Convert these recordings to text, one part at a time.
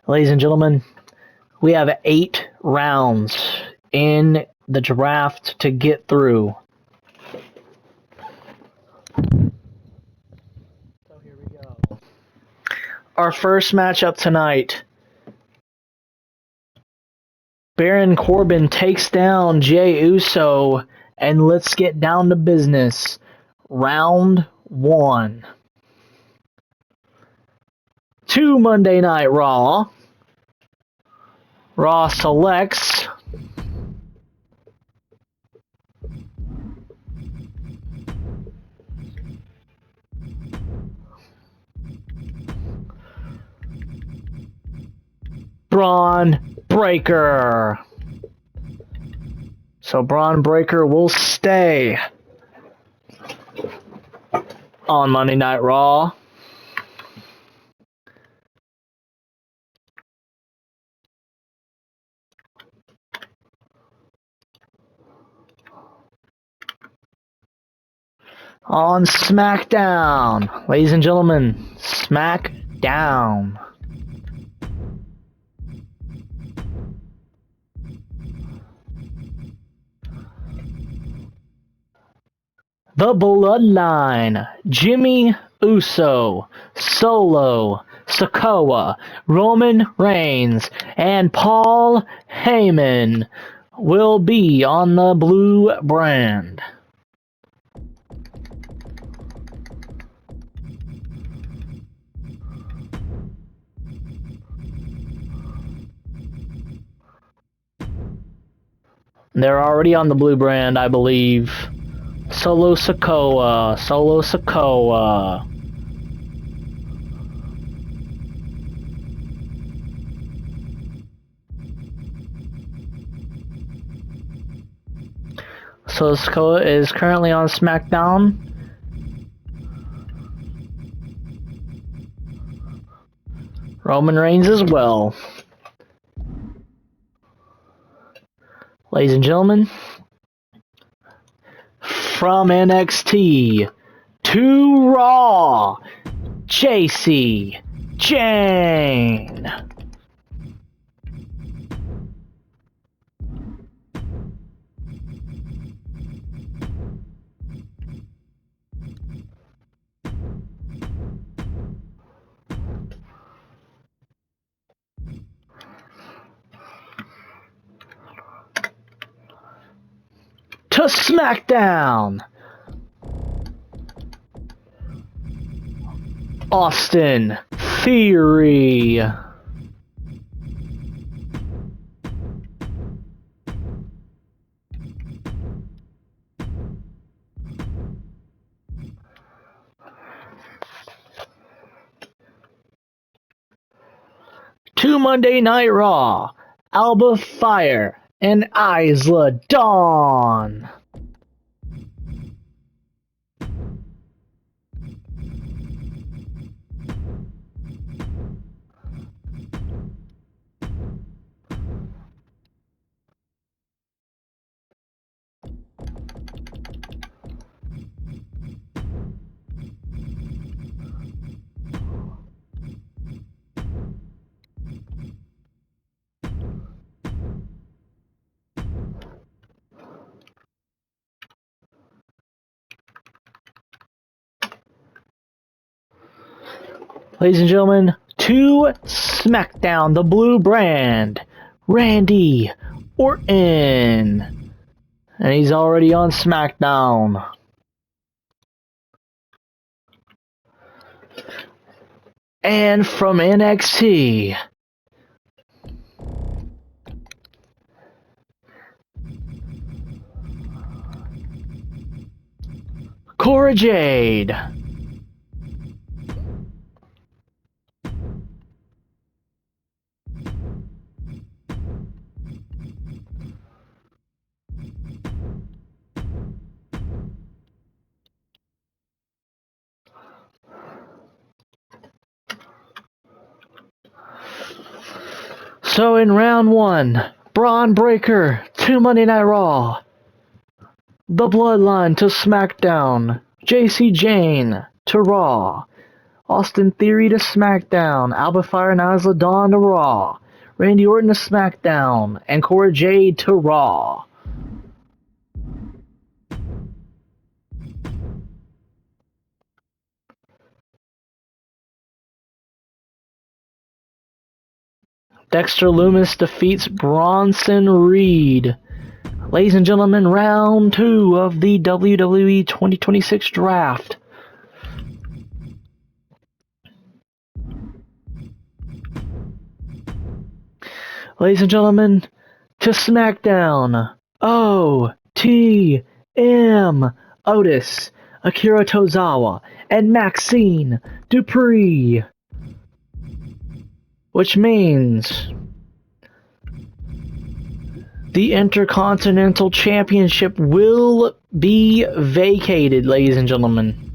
Ladies and gentlemen, we have 8 rounds in the draft to get through. So here we go. Our first matchup tonight. Baron Corbin takes down Jey Uso, and let's get down to business. Round 1. 2 Monday Night Raw. Raw selects Braun Breaker. So Braun Breaker will stay on Monday Night Raw. On SmackDown, ladies and gentlemen, SmackDown. The Bloodline, Jimmy Uso, Solo, Sikoa, Roman Reigns, and Paul Heyman will be on the blue brand. They're already on the blue brand, I believe. Solo Sikoa. So Sikoa is currently on SmackDown. Roman Reigns as well. Ladies and gentlemen, from NXT to Raw, Jacy Jayne. To SmackDown, Austin Theory. To Monday Night Raw, Alba Fire and Isla Dawn. Ladies and gentlemen, to SmackDown, the blue brand, Randy Orton. And he's already on SmackDown. And from NXT, Cora Jade. So in round 1, Braun Breaker to Monday Night Raw. The Bloodline to SmackDown. Jacy Jayne to Raw. Austin Theory to SmackDown. Alba Fire and Isla Dawn to Raw. Randy Orton to SmackDown. And Cora Jade to Raw. Dexter Lumis defeats Bronson Reed. Ladies and gentlemen, round 2 of the WWE 2026 draft. Ladies and gentlemen, to SmackDown, OTM, Otis, Akira Tozawa, and Maxine Dupree. Which means the Intercontinental Championship will be vacated, ladies and gentlemen.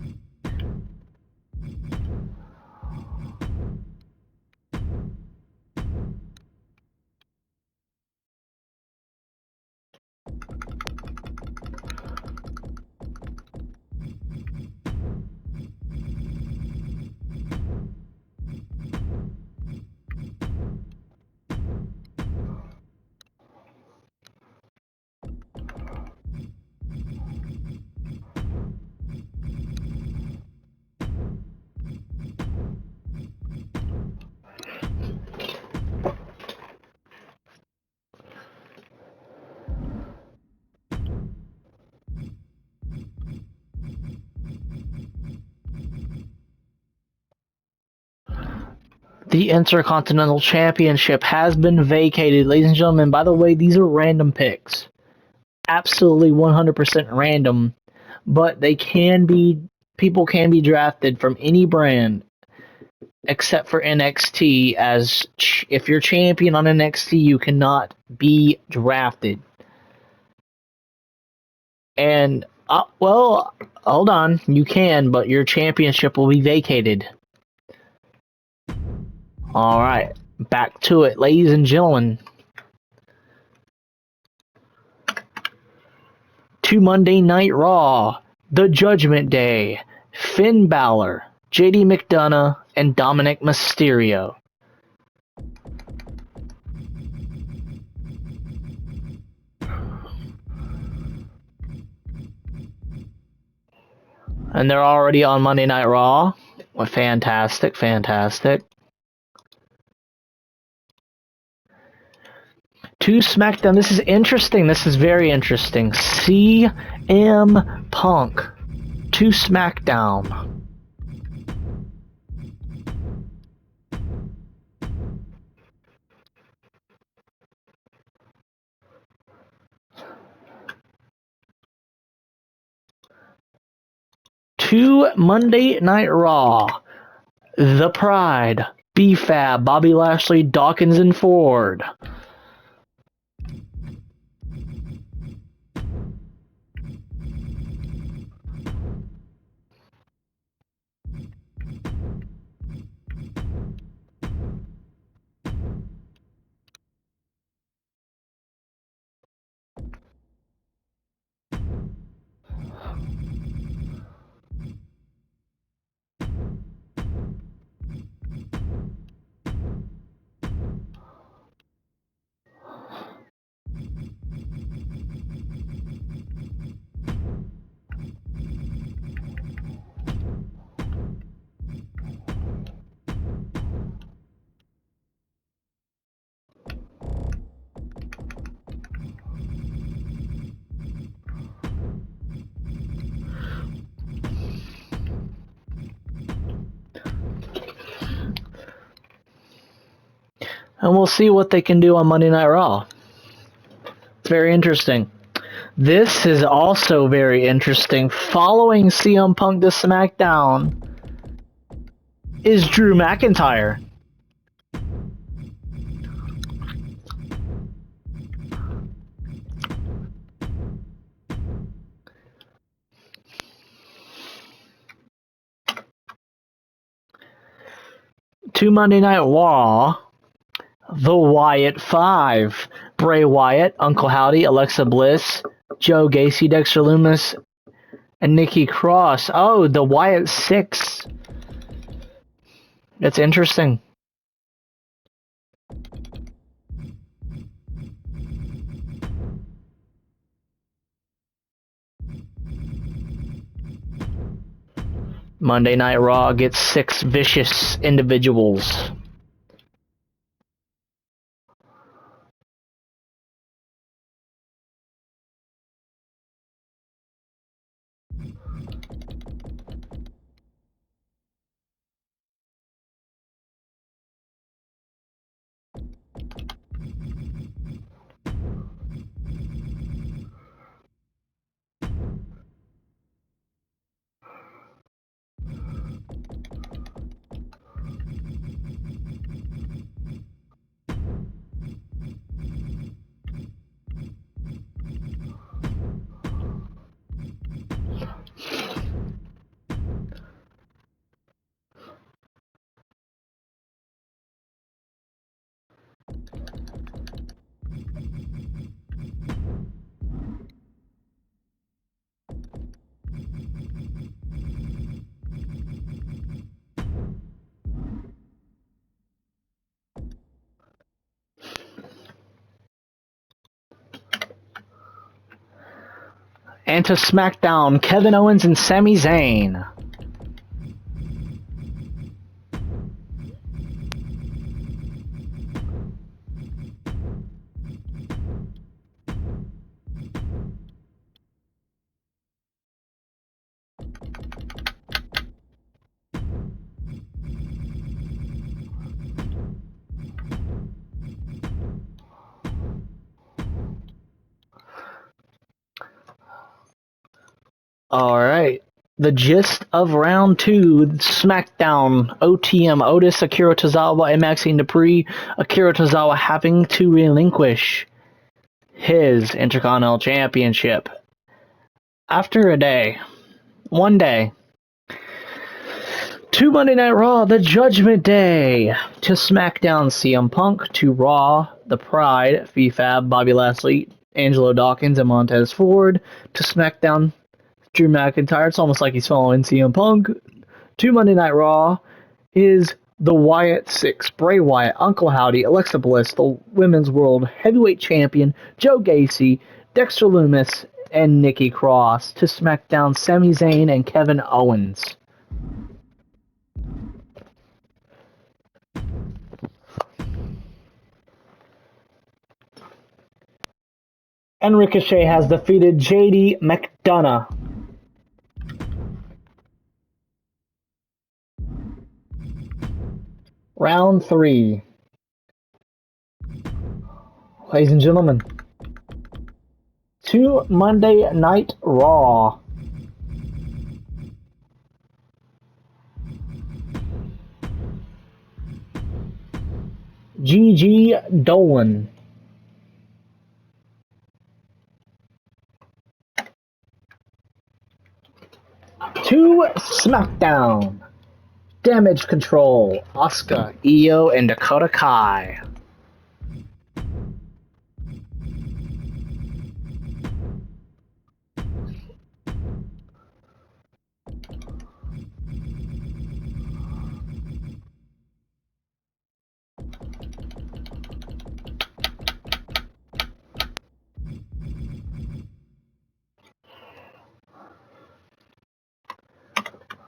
The Intercontinental Championship has been vacated, ladies and gentlemen. By the way, these are random picks. Absolutely 100% random. But they can be, people can be drafted from any brand except for NXT, as if you're champion on NXT, you cannot be drafted. And, well, hold on, you can, but your championship will be vacated. Alright, back to it, ladies and gentlemen. To Monday Night Raw, The Judgment Day, Finn Balor, JD McDonough, and Dominic Mysterio. And they're already on Monday Night Raw. Well, fantastic, fantastic. To SmackDown, this is interesting. This is very interesting. CM Punk to SmackDown. To Monday Night Raw, The Pride, B-Fab, Bobby Lashley, Dawkins, and Ford. And we'll see what they can do on Monday Night Raw. It's very interesting. This is also very interesting. Following CM Punk to SmackDown is Drew McIntyre. To Monday Night Raw, The Wyatt Five. Bray Wyatt, Uncle Howdy, Alexa Bliss, Joe Gacy, Dexter Lumis, and Nikki Cross. Oh, the Wyatt Six. It's interesting. Monday Night Raw gets 6 vicious individuals. And to SmackDown, Kevin Owens and Sami Zayn. Alright. The gist of round 2, SmackDown, OTM, Otis, Akira Tozawa, and Maxine Dupree. Akira Tozawa having to relinquish his Intercontinental Championship. After a day, one day, to Monday Night Raw, the Judgment Day. To SmackDown, CM Punk. To Raw, The Pride, Fab, Bobby Lashley, Angelo Dawkins, and Montez Ford. To SmackDown, Drew McIntyre. It's almost like he's following CM Punk. To Monday Night Raw is the Wyatt Six, Bray Wyatt, Uncle Howdy, Alexa Bliss, the Women's World Heavyweight Champion, Joe Gacy, Dexter Lumis, and Nikki Cross. To SmackDown, Sami Zayn and Kevin Owens. And Ricochet has defeated JD McDonough. Round 3. Ladies and gentlemen, to Monday Night Raw. Gigi Dolan. To SmackDown, Damage Control, Asuka, Io, and Dakota Kai.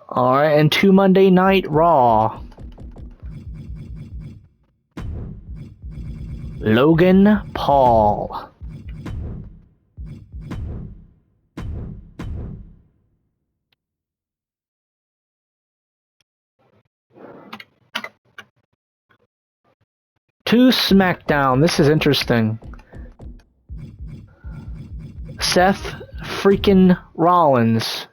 Alright, and to Monday Night Raw. Logan Paul. To SmackDown, this is interesting. Seth freaking Rollins.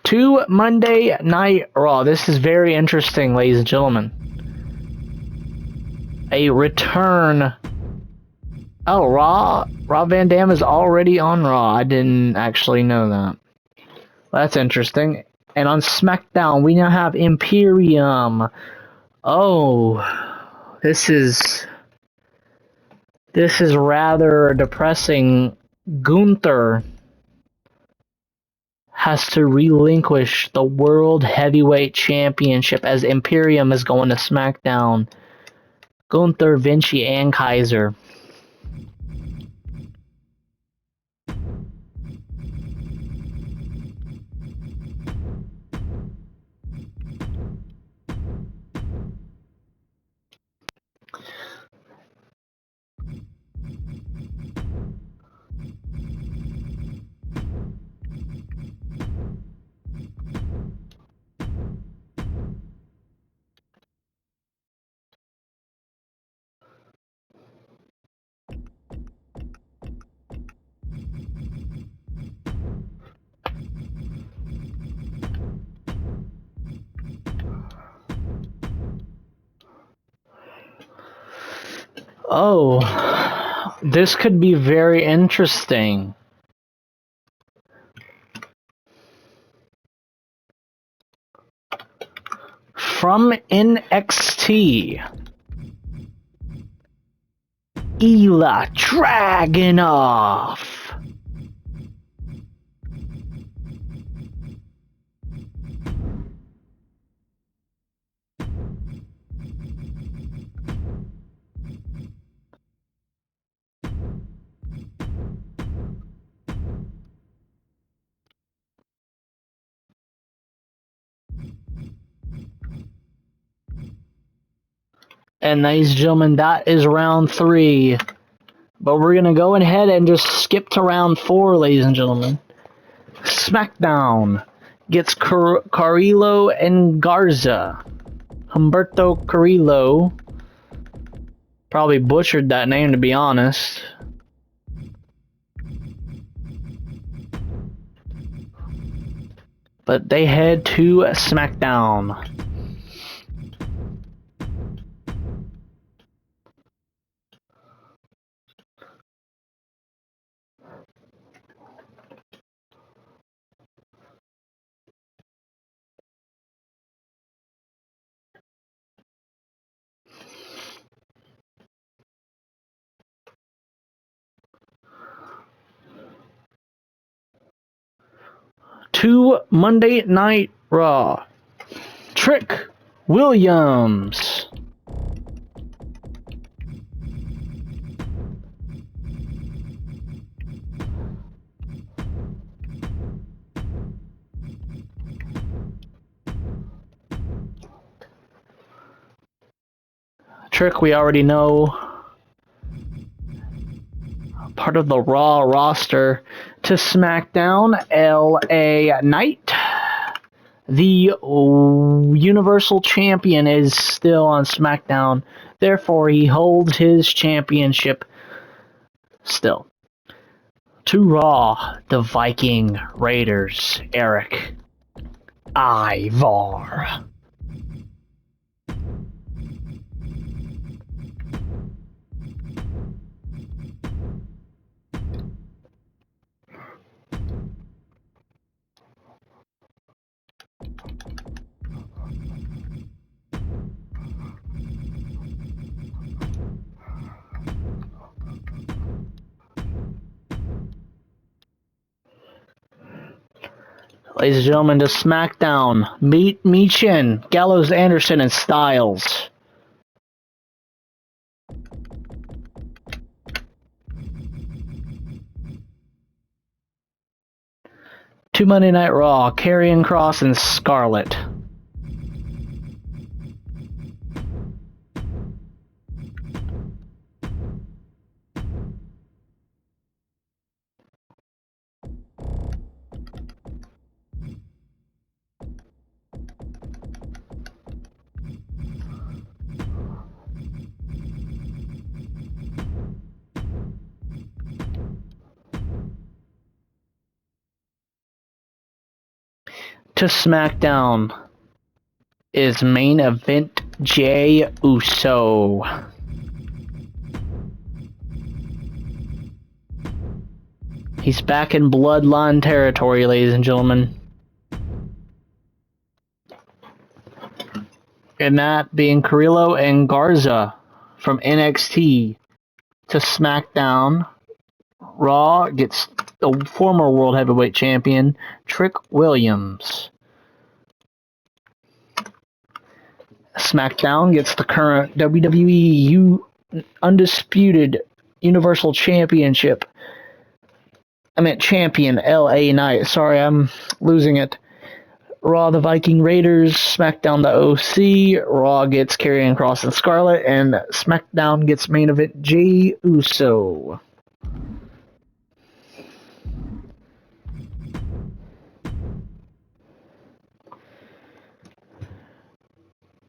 To Monday Night Raw. This is very interesting, ladies and gentlemen. A return. Oh, Rob Van Dam is already on Raw. I didn't actually know that. That's interesting. And on SmackDown, we now have Imperium. Oh, This is rather depressing. Gunther has to relinquish the World Heavyweight Championship as Imperium is going to SmackDown. Gunther, Vinci, and Kaiser. Oh, this could be very interesting. From NXT, Ilya Dragunov. And ladies and gentlemen, that is round 3. But we're going to go ahead and just skip to round 4, ladies and gentlemen. SmackDown gets Carrillo and Garza. Humberto Carrillo. Probably butchered that name, to be honest. But they head to SmackDown. To Monday Night Raw. Trick Williams. Trick, we already know. Part of the Raw roster. To SmackDown, LA Knight. The Universal Champion is still on SmackDown. Therefore, he holds his championship still. To Raw, the Viking Raiders. Eric Ivar. Ladies and gentlemen, to SmackDown. Meet Michin, Gallows, Anderson, and Styles. To Monday Night Raw, Karrion Kross and Scarlett. To SmackDown is main event Jey Uso. He's back in Bloodline territory, ladies and gentlemen. And that being Carrillo and Garza from NXT to SmackDown. Raw gets the former World Heavyweight Champion, Trick Williams. SmackDown gets the current WWE Undisputed Universal Championship. Champion, LA Knight. Sorry, I'm losing it. Raw, the Viking Raiders. SmackDown, the OC. Raw gets Karrion Kross and Scarlett. And SmackDown gets main event Jey Uso.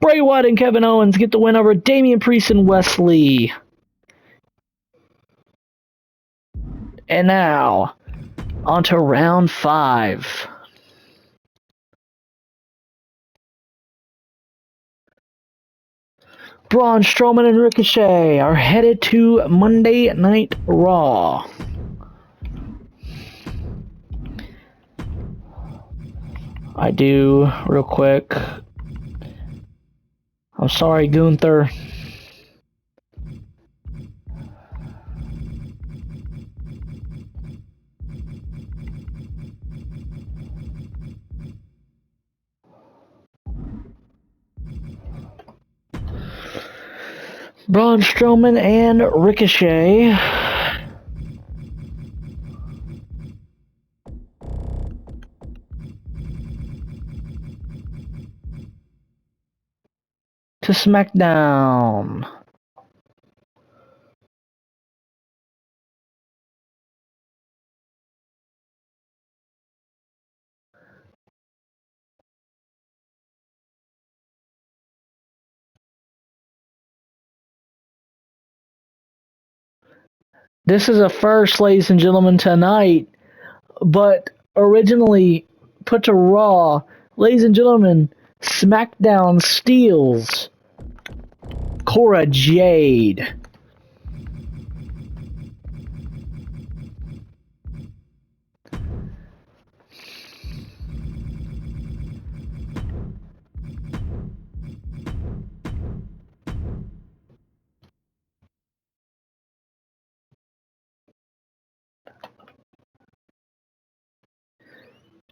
Bray Wyatt and Kevin Owens get the win over Damian Priest and Wesley. And now, on to round 5. Braun Strowman and Ricochet are headed to Monday Night Raw. I do, real quick. I'm sorry, Gunther. Braun Strowman and Ricochet to SmackDown. This is a first, ladies and gentlemen, tonight, but originally put to Raw. Ladies and gentlemen, SmackDown steals Cora Jade.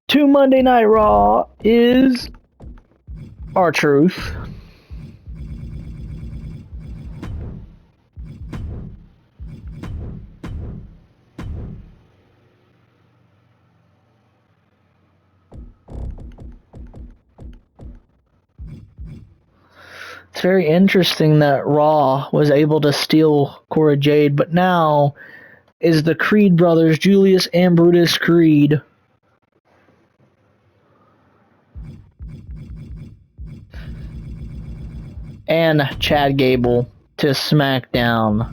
To Monday Night Raw is R-Truth. It's very interesting that Raw was able to steal Cora Jade, but now is the Creed brothers, Julius and Brutus Creed. And Chad Gable to SmackDown.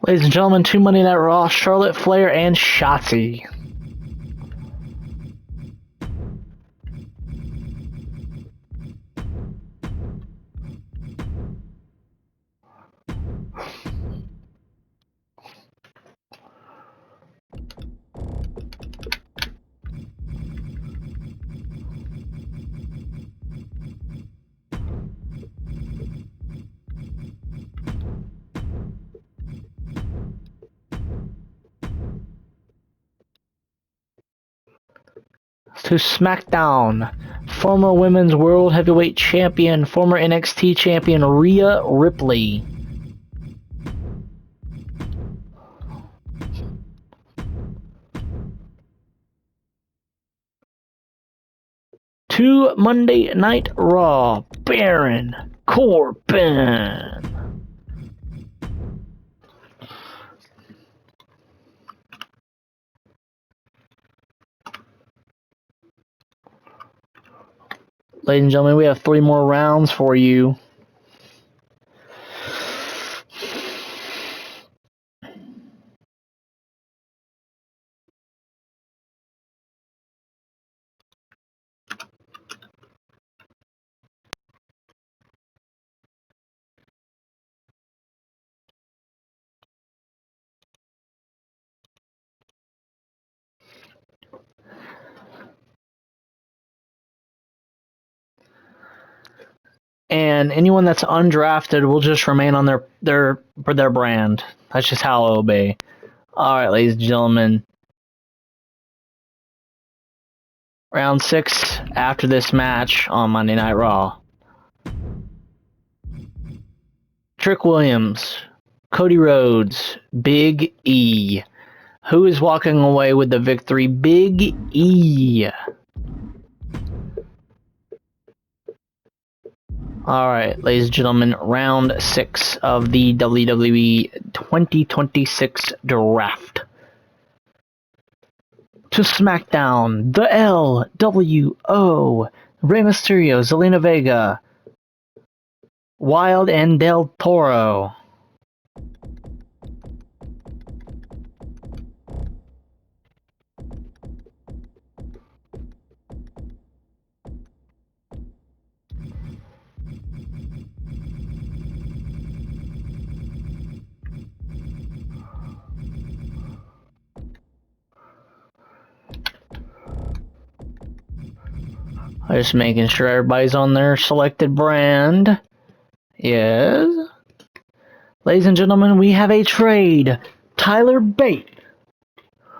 Ladies and gentlemen, 2 Monday Night Raw, Charlotte Flair and Shotzi. To SmackDown, former Women's World Heavyweight Champion, former NXT Champion Rhea Ripley. To Monday Night Raw, Baron Corbin. Ladies and gentlemen, we have 3 more rounds for you. And anyone that's undrafted will just remain on their brand. That's just how it'll be. Alright, ladies and gentlemen. Round 6 after this match on Monday Night Raw. Trick Williams, Cody Rhodes, Big E. Who is walking away with the victory? Big E. Alright, ladies and gentlemen, round 6 of the WWE 2026 draft. To SmackDown, the LWO, Rey Mysterio, Zelina Vega, Wild and Del Toro. Just making sure everybody's on their selected brand. Yes. Ladies and gentlemen, we have a trade. Tyler Bate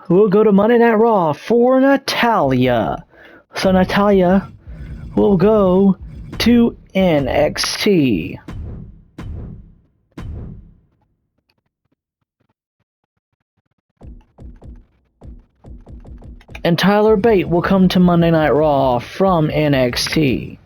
will go to Monday Night Raw for Natalya. So Natalya will go to NXT. And Tyler Bate will come to Monday Night Raw from NXT.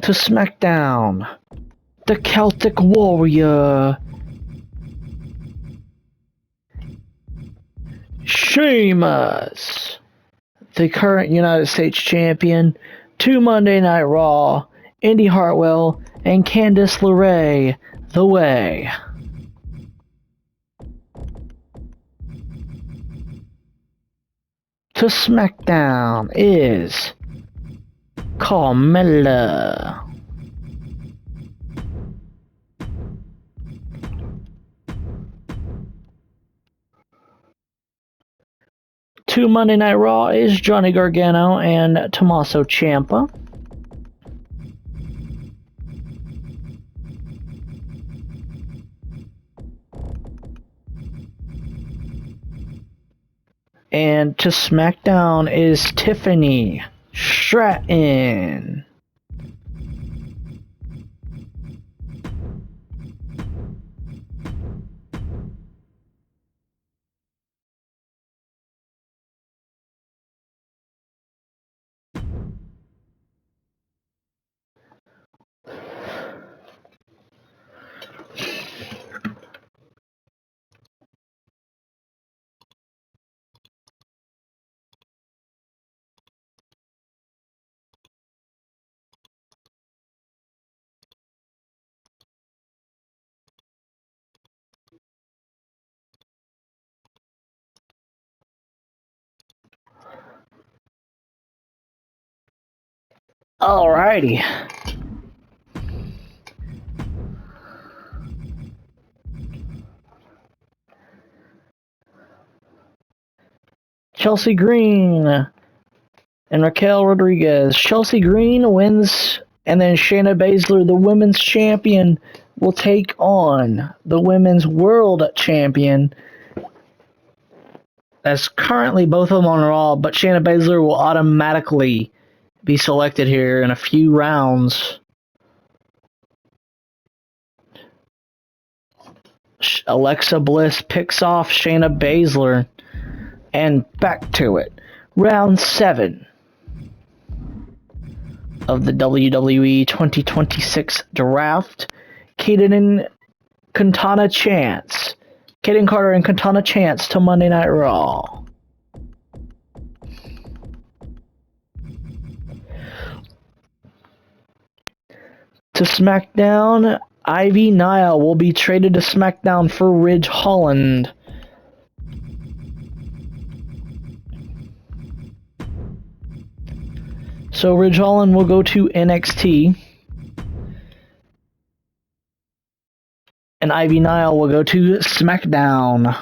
To SmackDown, the Celtic Warrior, Sheamus, the current United States Champion, to Monday Night Raw, Indy Hartwell and Candice LeRae, The Way. To SmackDown is Carmella. To Monday Night Raw is Johnny Gargano and Tommaso Ciampa. And to SmackDown is Tiffany Stratton. Alrighty. Chelsea Green and Raquel Rodriguez. Chelsea Green wins, and then Shayna Baszler, the women's champion, will take on the women's world champion. That's currently both of them on Raw, but Shayna Baszler will automatically be selected here in a few rounds. Alexa Bliss picks off Shayna Baszler. And back to it. Round 7 of the WWE 2026 draft. Kaden Carter and Katana Chance to Monday Night Raw. To SmackDown, Ivy Nile will be traded to SmackDown for Ridge Holland. So Ridge Holland will go to NXT. And Ivy Nile will go to SmackDown.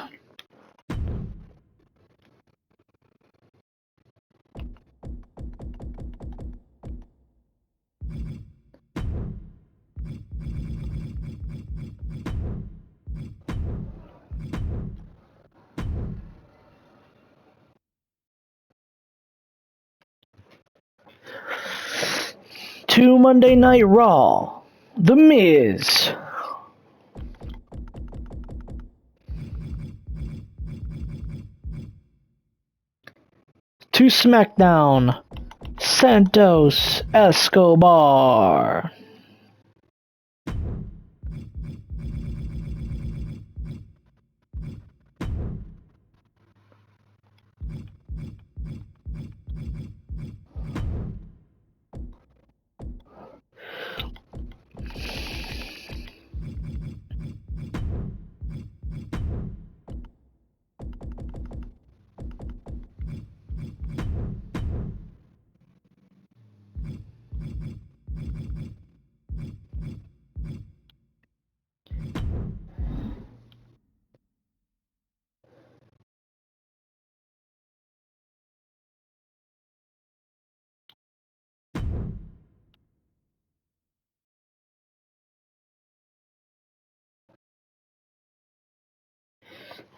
To Monday Night Raw, The Miz. To SmackDown, Santos Escobar.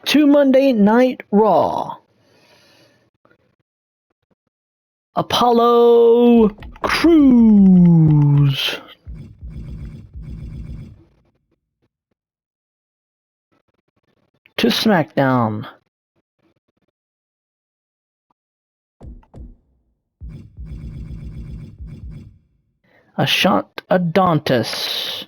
To Monday Night Raw, Apollo Crews. To SmackDown, Ashant Adonis.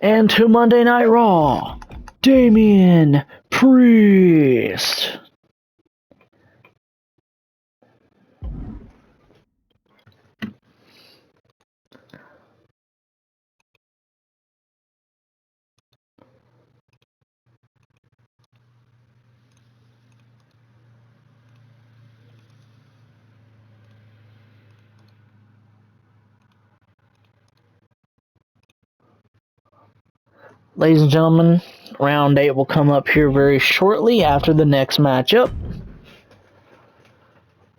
And to Monday Night Raw, Damian Priest. Ladies and gentlemen, round 8 will come up here very shortly after the next matchup.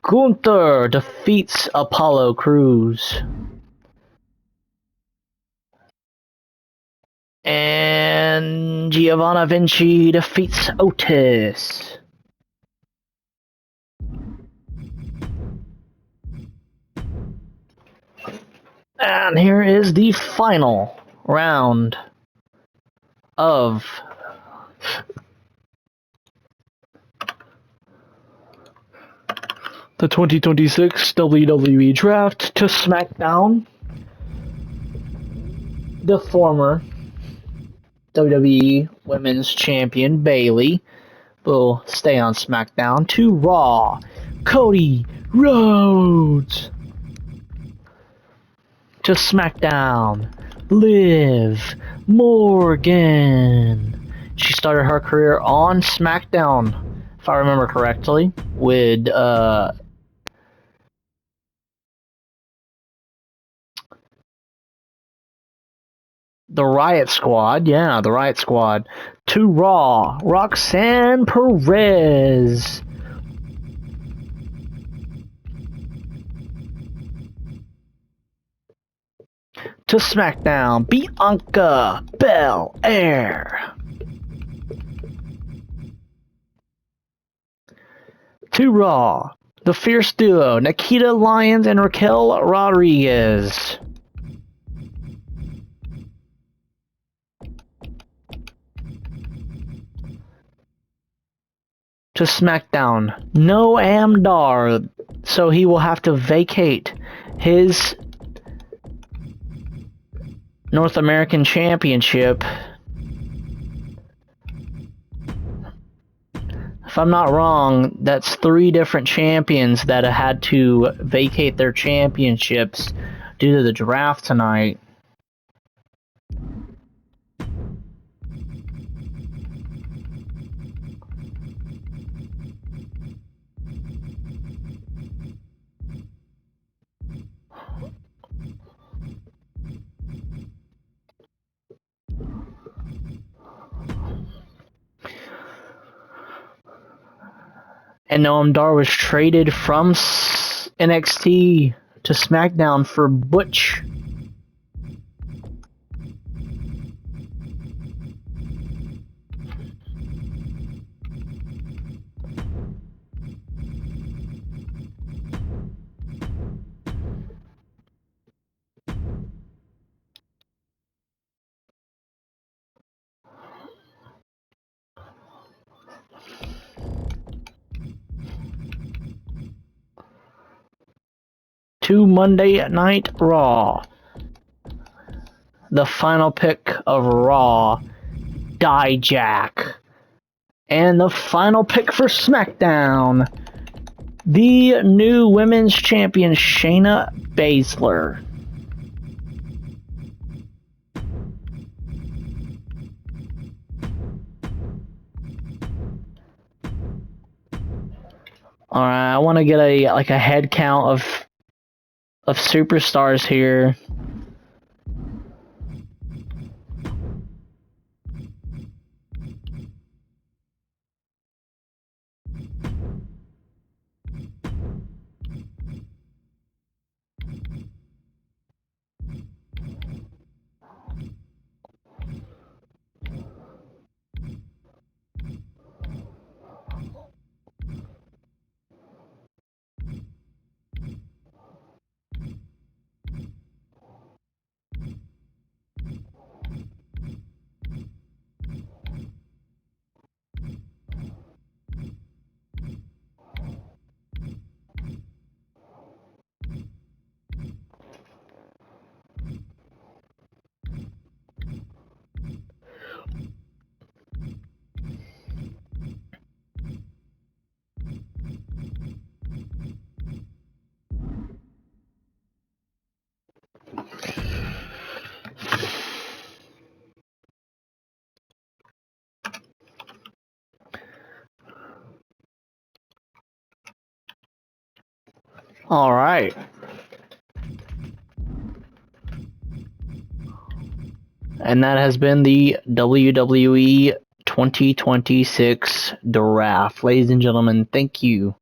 Gunther defeats Apollo Crews. And Giovanna Vinci defeats Otis. And here is the final round of the 2026 WWE Draft. To SmackDown, the former WWE Women's Champion Bayley will stay on SmackDown. To Raw, Cody Rhodes. To SmackDown, Liv Morgan. She started her career on SmackDown, if I remember correctly, with the Riot Squad. Yeah, the Riot Squad. To Raw, Roxanne Perez. To SmackDown, Bianca Belair. To Raw, the Fierce Duo, Nikita Lyons and Raquel Rodriguez. To SmackDown, Noam Dar, so he will have to vacate his North American Championship. If I'm not wrong, that's 3 different champions that had to vacate their championships due to the draft tonight. And Noam Dar was traded from NXT to SmackDown for Butch. To Monday Night Raw. The final pick of Raw, Dijak. And the final pick for SmackDown, the new women's champion, Shayna Baszler. Alright, I want to get a head count of superstars here. Alright. And that has been the WWE 2026 draft. Ladies and gentlemen, thank you.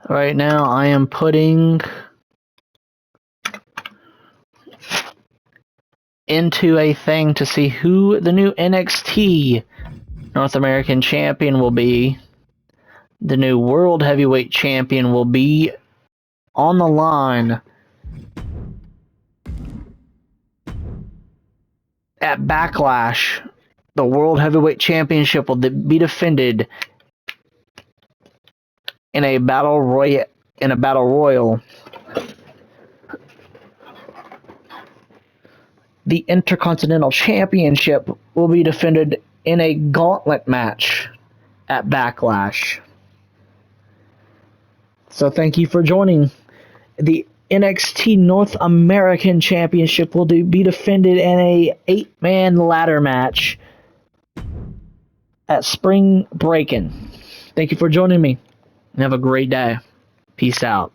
Right now, I am putting into a thing to see who the new NXT North American Champion will be. The new World Heavyweight Champion will be on the line at Backlash The World Heavyweight Championship will be defended in a battle royal. The Intercontinental Championship will be defended in a gauntlet match at Backlash. So thank you for joining. The NXT North American Championship will be defended in a 8-man ladder match at Spring Breakin'. Thank you for joining me, and have a great day. Peace out.